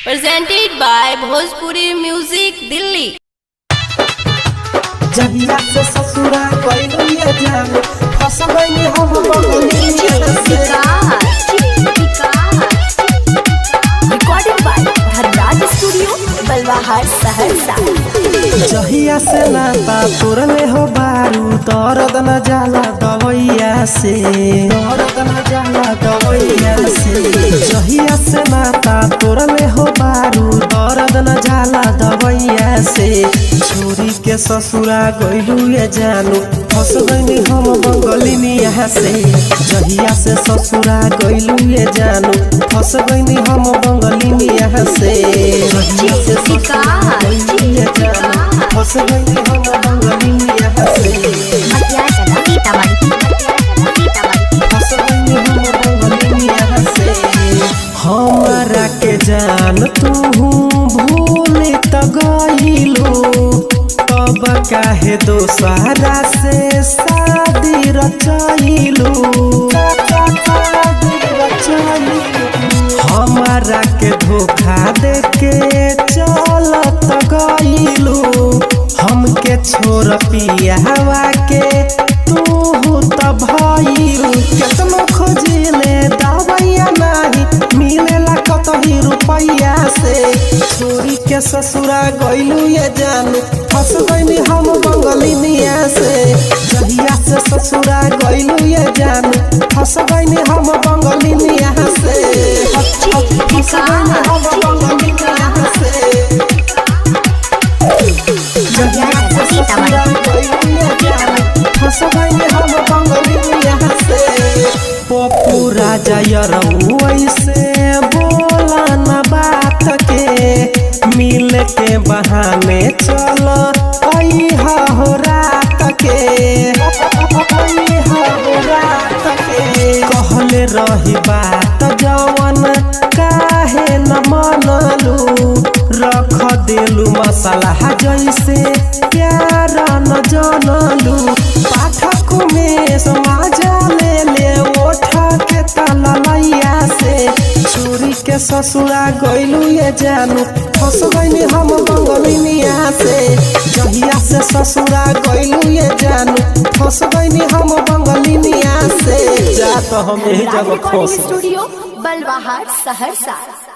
Presented by Bhojpuri Music Delhi। जहिया से ससुरा गइलिए जान फंस गइनी हम बंगलिया से Recorded by Dhanraj studio Balwahat Saharsa. जहिया से नाता तोरले हो बारू दर्द न जाला दवैया से दर्द न जाला दवैया से जहिया से नाता तोरले हो बारू दर्द न जाला दवैया से छोरी के ससुरा गइलू ये जानू फंस गइनी हम बंगलिया से जहिया से ससुरा गइलू ये जानू फंस गइनी हम बंगलिया से जहिया से ससुरा गइलू ये जानू फंस गइनी हम बंगलिया से फंस गइनी हम बंगलिया से हमरा के जान तू भूल त गइलू तब काहे दोसरा से शादी रचैलू हमारा के धोखा देके चलत गइलू हमके छोड़ पियावा के तू त भइलू केतनो खोजिले दवैया नाही मिलेला कतही रुपैया से छोरी के ससुरा गइलू ये जानू फंस गइनी हम बंगलिया से जहिया से ससुरा गइलू ये जानू फंस गइनी हम बंगलिया से फंस गइनी हम बंगलिया से जहिया से ससुरा गइलू ये जानू फंस गइनी हम बंगलिया से पप्पू राजा यरऊ ऐसे बोला न बात के मिल के बहाने चल अइहा हो रात के कहले रही बात जवन काहे न मनलू रख देलू मसाला जैसे प्यार न जानलू पाठक में समाज ले ओठ के तलैया से छोरी के ससुरा गइलू ये जानू फंस गइनी हम बंगलिया से जहिया से ससुरा गइलू ये जानू फंस गइनी हम बंगलिया से जा तो हम यही जगह फंस स्टूडियो बलवाहट सहरसा।